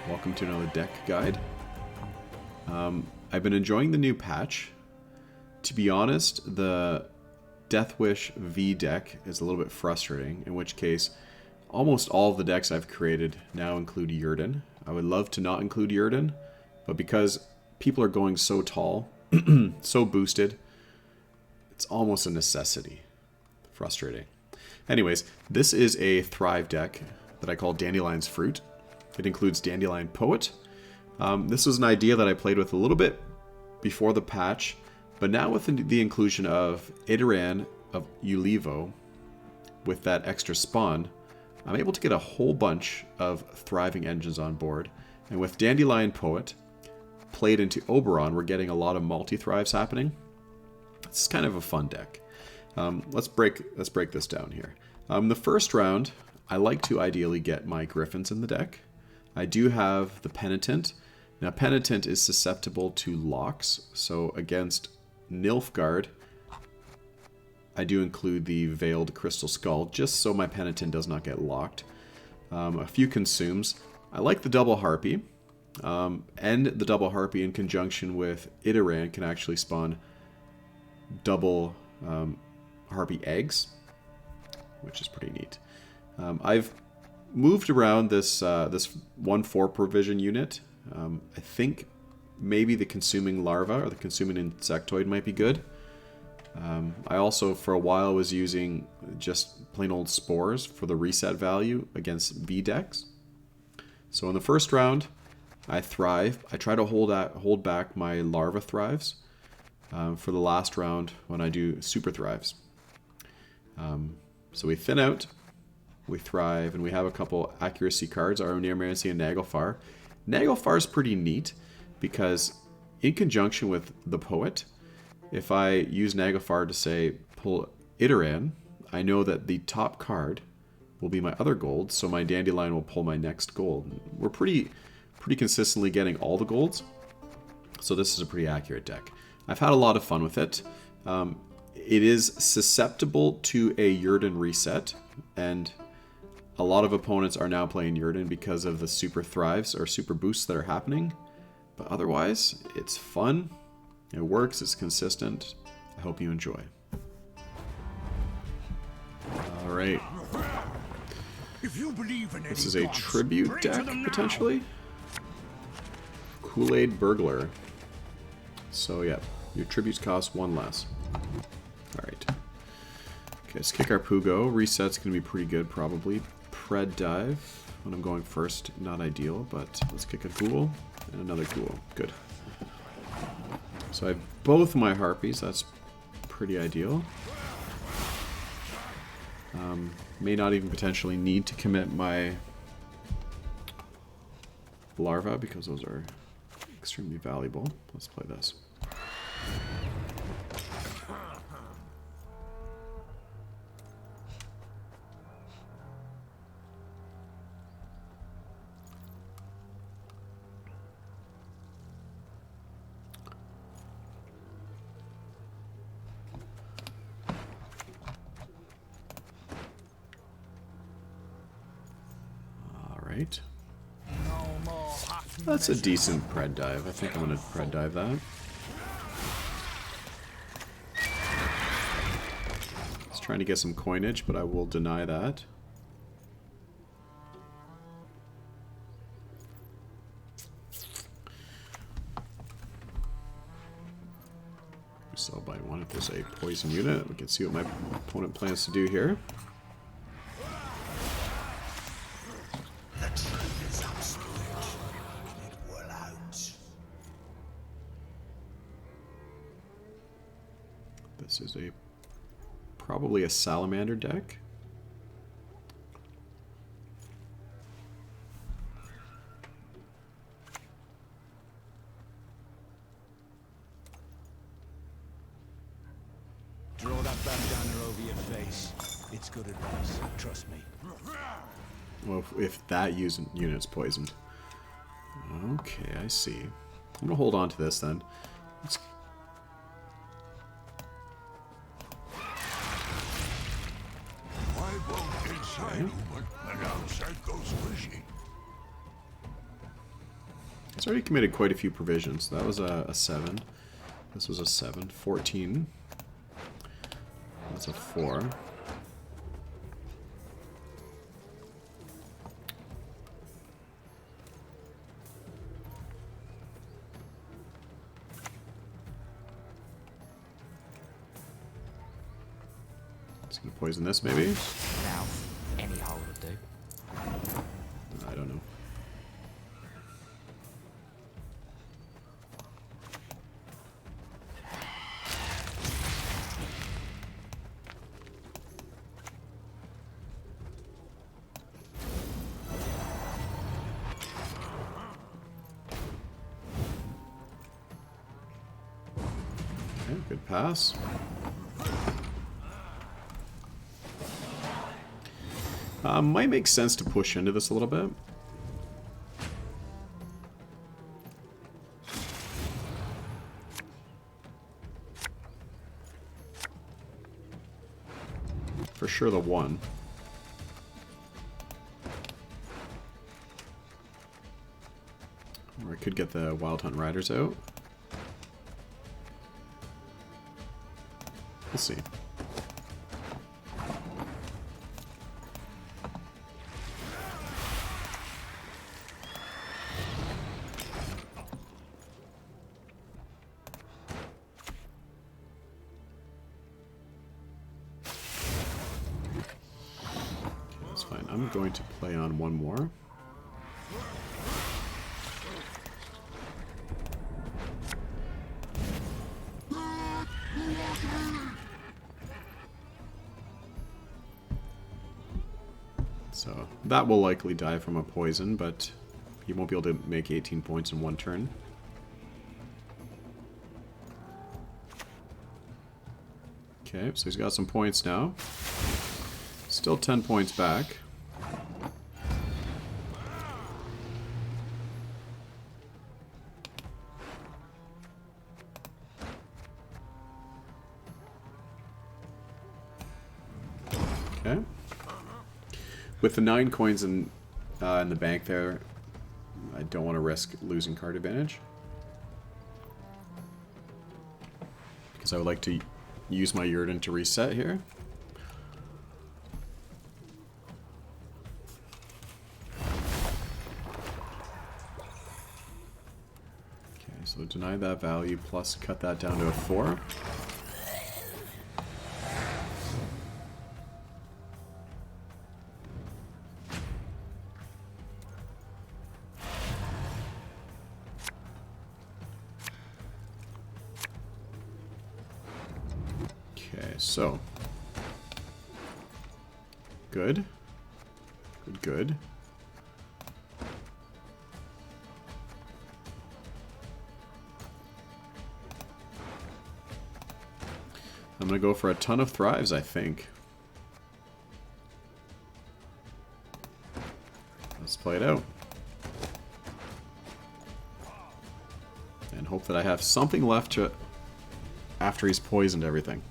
Welcome to another deck guide. I've been enjoying the new patch. To be honest, the Deathwish V deck is a little bit frustrating, in which case almost all of the decks I've created now include Idarran. I would love to not include Idarran, but because people are going so tall, so boosted, it's almost a necessity. Frustrating. Anyways, this is a Thrive deck that I call Dandelion's Fruit. It includes Dandelion Poet. This was an idea that I played with a little bit before the patch, but now with the inclusion of Idarran of Ulivo, with that extra spawn, I'm able to get a whole bunch of thriving engines on board. And with Dandelion Poet played into Auberon, we're getting a lot of multi-thrives happening. It's kind of a fun deck. Let's break this down here. The first round, I like to ideally get my Griffins in the deck. I do have the Penitent. Now, Penitent is susceptible to locks, so against Nilfgaard, I do include the Veiled Crystal Skull, just so my Penitent does not get locked. A few consumes. I like the Double Harpy, and the Double Harpy in conjunction with Idarran can actually spawn double Harpy eggs, which is pretty neat. I've moved around this 1/4 provision unit. I think maybe the Consuming Larva or the Consuming Insectoid might be good. I also, for a while, was using just plain old Spores for the reset value against V decks. So in the first round, I Thrive. I try to hold back my Larva Thrives for the last round when I do Super Thrives. So we thin out, we Thrive, and we have a couple accuracy cards, our Neomancy and Naglfar. Naglfar is pretty neat because in conjunction with the Poet, if I use Naglfar to say pull Idarran, I know that the top card will be my other gold, so my Dandelion will pull my next gold. We're pretty consistently getting all the golds, so this is a pretty accurate deck. I've had a lot of fun with it. It is susceptible to a Idarran reset, and a lot of opponents are now playing Idarran because of the super thrives or super boosts that are happening. But otherwise, it's fun, it works, it's consistent. I hope you enjoy. Alright. This is a tribute deck, potentially. Kool-Aid Burglar. So yeah, your tributes cost 1 less. Alright. Okay, let's kick our Pugo. Reset's going to be pretty good, probably. Pred Dive when I'm going first, not ideal, but let's kick a Ghoul and another Ghoul. Good. So I have both my Harpies, that's pretty ideal. May not even potentially need to commit my Larva because those are extremely valuable. Let's play this. Alright. That's a decent Pred Dive. I think I'm going to Pred Dive that. Just trying to get some coinage, but I will deny that. We sell by 1 if there's a poison unit. We can see what my opponent plans to do here. This is probably a Salamander deck. Draw that bandana over your face. It's good advice, trust me. Well, if that unit's poisoned. Okay, I see. I'm gonna hold on to this then. Let's okay. It's already committed quite a few provisions. That was a 7. This was a 7. 14. That's a 4. It's gonna poison this, maybe? Now, any hole would do. I don't know. Okay, good pass. Might make sense to push into this a little bit. For sure the 1. Or I could get the Wild Hunt Riders out. We'll see. I'm going to play on one more. So that will likely die from a poison, but he won't be able to make 18 points in one turn. Okay, so he's got some points now. Still 10 points back. Okay. With the 9 coins in the bank there, I don't want to risk losing card advantage. Because I would like to use my Idarran to reset here. Okay, so deny that value plus cut that down to a 4. So, good, good, good. I'm gonna go for a ton of thrives, I think. Let's play it out. And hope that I have something left to after he's poisoned everything.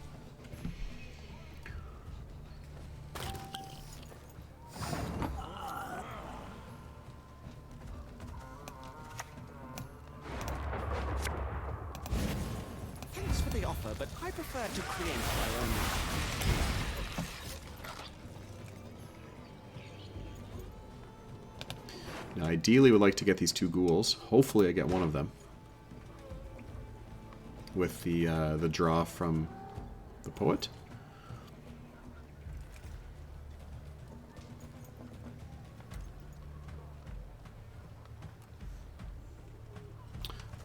But I prefer to create my own. Now, ideally, would like to get these 2 ghouls. Hopefully, I get one of them with the draw from the poet.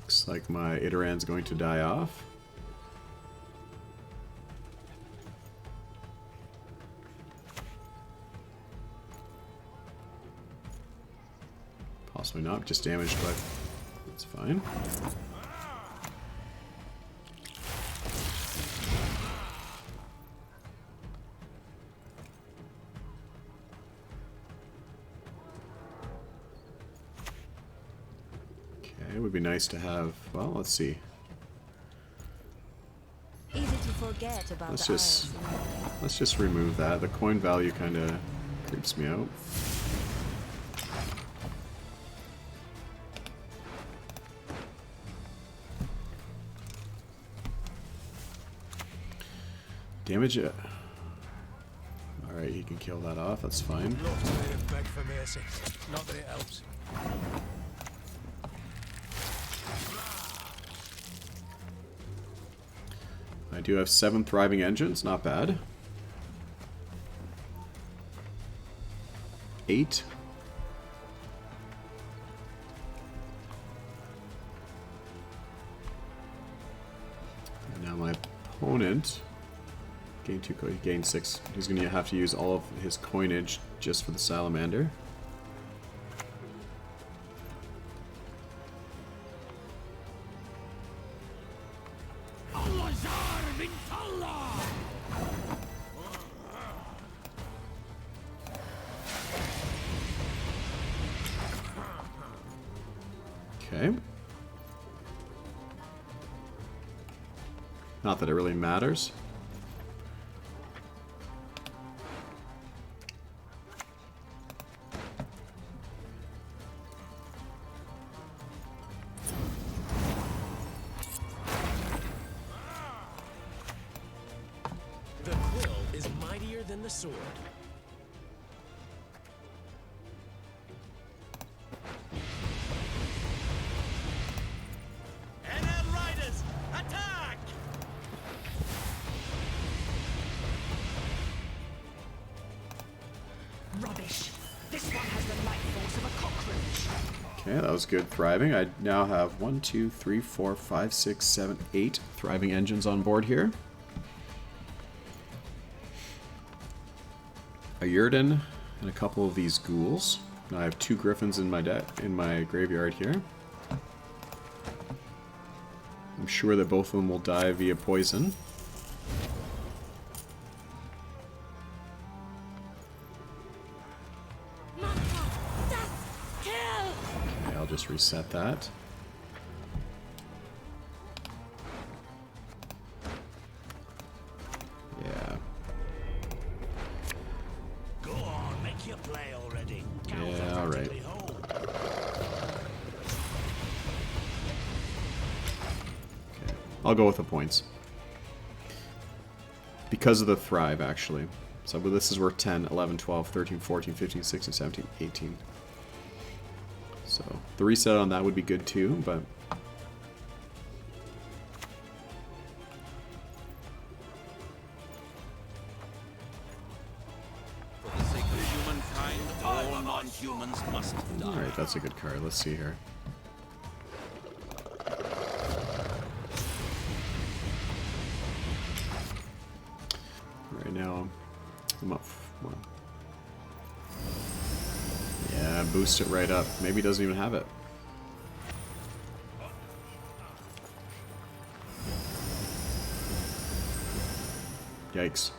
Looks like my Idarran's going to die off. Possibly not, just damaged, but that's fine. Okay, it would be nice to have, well, let's see. Easy to forget about Let's the just remove that. The coin value kind of creeps me out. Damage it. Alright, he can kill that off, that's fine. Love to hear him beg for mercy. Not that it helps. I do have 7 thriving engines, not bad. 8. And now my opponent gain 2, he gained 6. He's going to have to use all of his coinage just for the salamander. Okay. Not that it really matters. The quill is mightier than the sword. NL Riders, attack! Rubbish. This one has the life force of a cockroach. Okay, that was good thriving. I now have 1, 2, 3, 4, 5, 6, 7, 8 thriving engines on board here. A Idarran and a couple of these ghouls. Now I have 2 griffins in my graveyard here. I'm sure that both of them will die via poison. Okay, I'll just reset that. Yeah. Go on, make your play already. Yeah, alright. I'll go with the points. Because of the thrive, actually. So this is worth 10, 11, 12, 13, 14, 15, 16, 17, 18. So the reset on that would be good too, but... For the sake of humankind, all non-humans must die. Alright, that's a good card. Let's see here. Right now, I'm up 1. Yeah, boost it right up. Maybe he doesn't even have it. Yikes.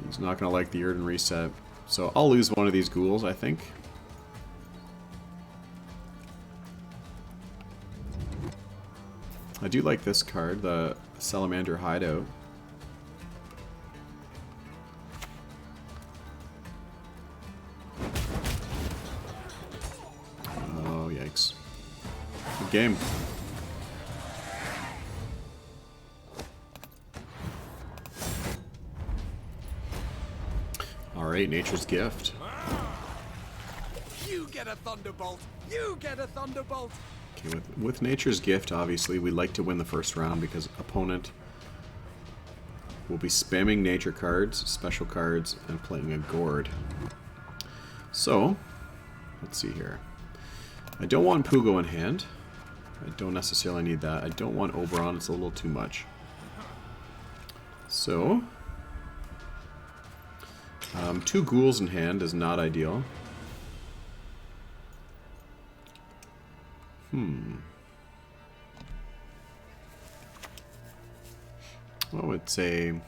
He's not going to like the Idarran reset. So I'll lose one of these ghouls, I think. I do like this card, the Salamander Hideout. Oh, yikes. Good game. Alright, Nature's Gift. You get a thunderbolt. You get a thunderbolt. Okay, with Nature's Gift, obviously, we like to win the first round because opponent will be spamming nature cards, special cards, and playing a gourd. So, let's see here. I don't want Pugo in hand. I don't necessarily need that. I don't want Auberon, it's a little too much. So, 2 ghouls in hand is not ideal. Well, it's a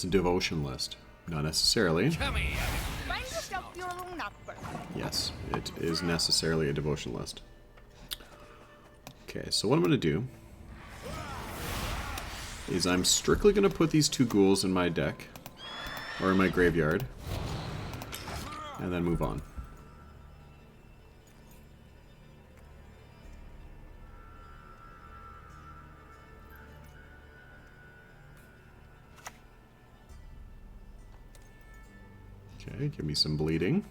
devotion list. Not necessarily. Find yourself your own number. Yes, it is necessarily a devotion list. Okay, so what I'm going to do is I'm strictly going to put these 2 ghouls in my deck, or in my graveyard, and then move on. Okay, give me some bleeding.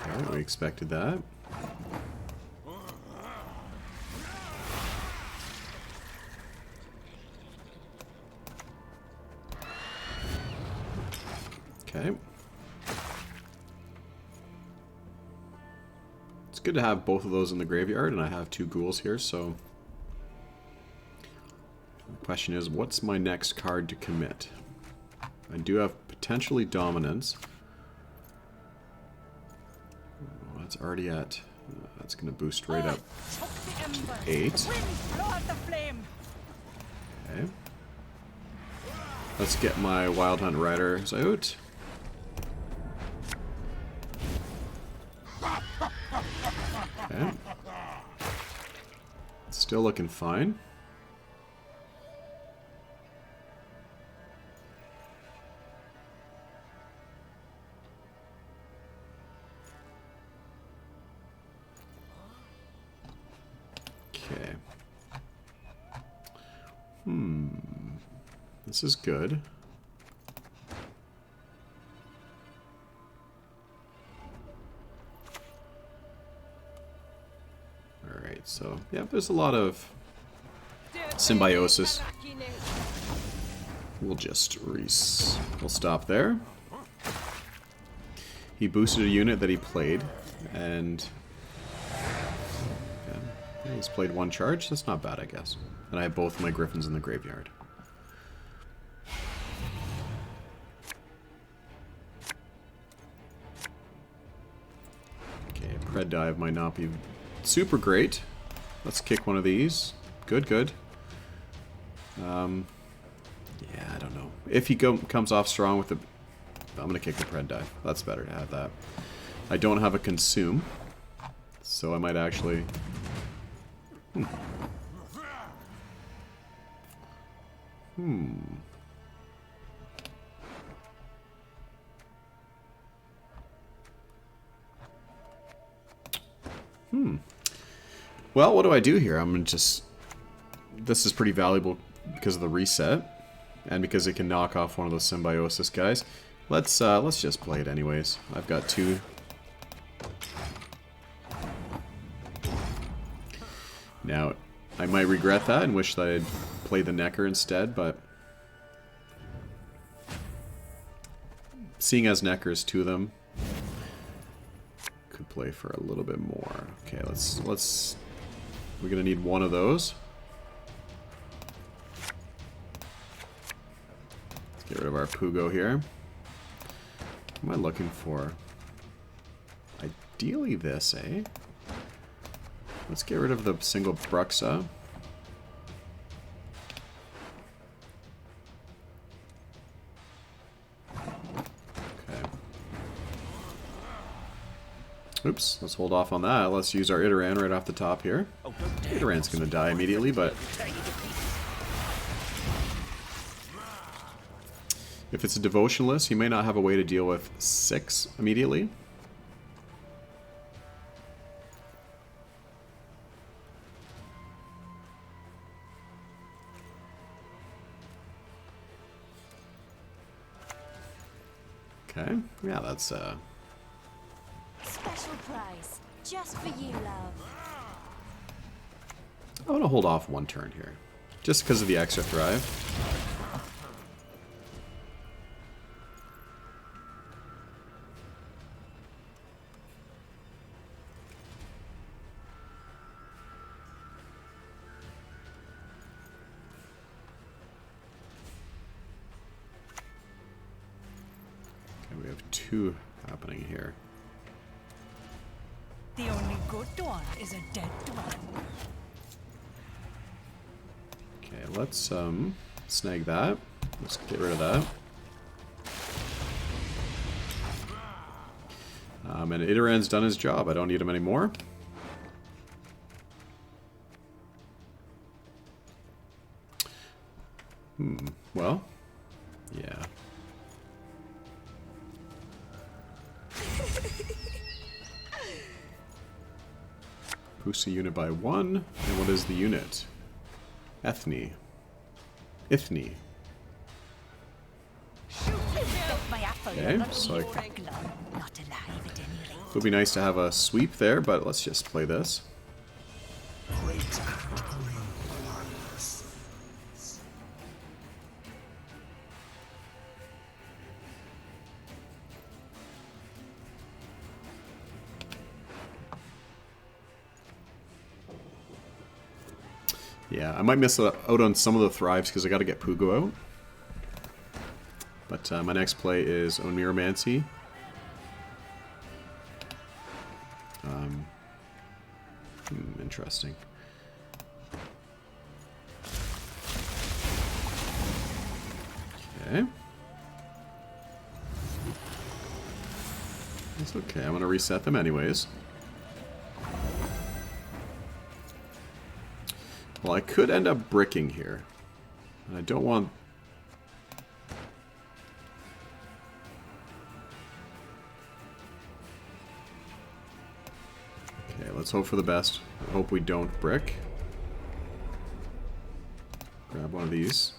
Okay, we expected that. Okay. It's good to have both of those in the graveyard, and I have 2 ghouls here, so... The question is, what's my next card to commit? I do have potentially dominance. Oh, that's already at... that's going to boost right up to 8. Okay. Let's get my Wild Hunt Riders out. Okay. Still looking fine. Okay. This is good. Alright, so, yeah, there's a lot of symbiosis. We'll just we'll stop there. He boosted a unit that he played, and yeah, he's played 1 charge. That's not bad, I guess. And I have both my griffins in the graveyard. Okay, Pred Dive might not be super great. Let's kick one of these. Good, good. Yeah, I don't know. If he comes off strong with the... I'm going to kick the Pred Dive. That's better to have that. I don't have a Consume, so I might actually... Well, what do I do here? I'm gonna just... This is pretty valuable because of the reset, and because it can knock off one of those symbiosis guys. Let's just play it anyways. I've got 2. Now, I might regret that and wish that I'd played the Necker instead, but seeing as Necker's 2 of them, could play for a little bit more. Okay, let's we're gonna need 1 of those. Let's get rid of our Pugo here. What am I looking for? Ideally this, eh? Let's get rid of the single Bruxa. Okay. Oops, let's hold off on that. Let's use our Idarran right off the top here. Idarran's gonna die immediately, but... if it's a devotionalist, he may not have a way to deal with 6 immediately. Okay, yeah, that's Special price, just for you, love. I want to hold off 1 turn here, just because of the extra thrive. Okay, we have 2 happening here. The only good one is a dead one. Okay, let's snag that. Let's get rid of that. And Idaran's done his job. I don't need him anymore. Well, yeah. Boost a unit by 1. And what is the unit? Ethne. Ithne. Okay, so Not alive at any rate. it would be nice to have a sweep there, but let's just play this. Yeah, I might miss out on some of the thrives because I got to get Pugo out. But my next play is Oneiromancy. Interesting. Okay. That's okay, I'm going to reset them anyways. Well, I could end up bricking here. And I don't want... Okay, let's hope for the best. I hope we don't brick. Grab one of these.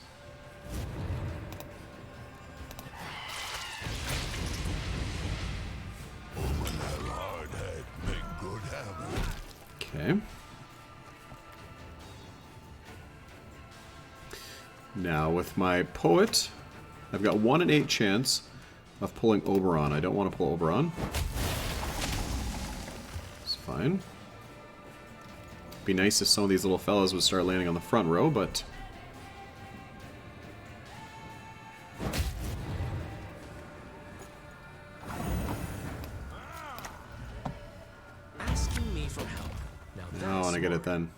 Okay. Now, with my Poet, I've got 1 in 8 chance of pulling Auberon. I don't want to pull Auberon. It's fine. Be nice if some of these little fellas would start landing on the front row, but... Asking me for help. Now Oh, and I get it then.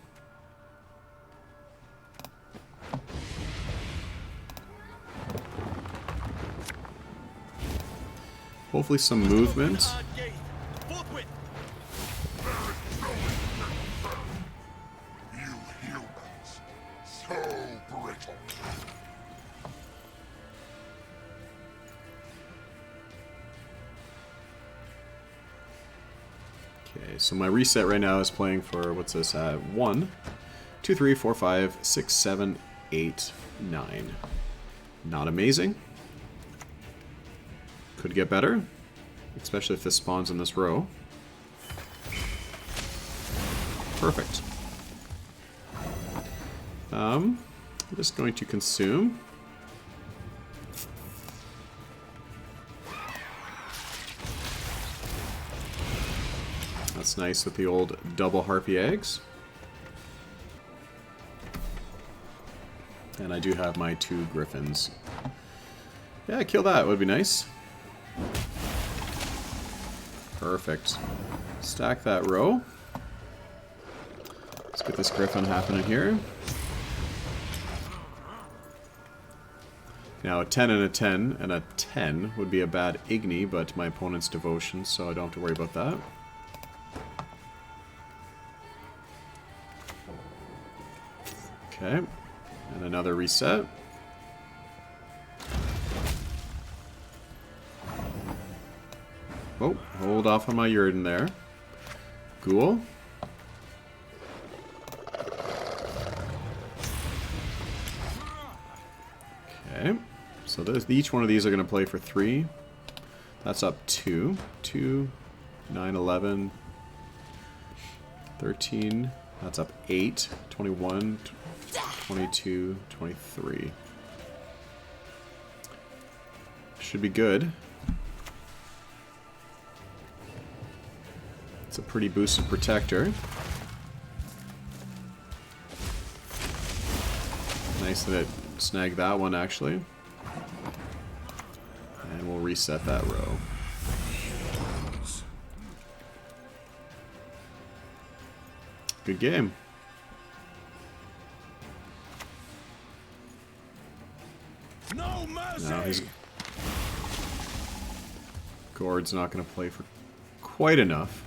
Hopefully some movement. Okay, so my reset right now is playing for, what's this, 1, 2, 3, 4, 5, 6, 7, 8, 9. Not amazing. Could get better, especially if this spawns in this row. Perfect. I'm just going to consume. That's nice with the old double harpy eggs. And I do have my 2 griffins. Yeah, kill that would be nice. Perfect. Stack that row. Let's get this griffin happening here. Now a 10 and a 10 and a 10 would be a bad Igni, but my opponent's devotion, so I don't have to worry about that. Okay, and another reset. Oh, hold off on my Yrden there. Ghoul. Okay, so each one of these are going to play for 3. That's up 2. 2, 9, 11, 13. That's up 8, 21, 22, 23. Should be good. It's a pretty boosted protector. Nice that it snagged that one, actually. And we'll reset that row. Good game. No mercy. Now his Gord's not going to play for quite enough.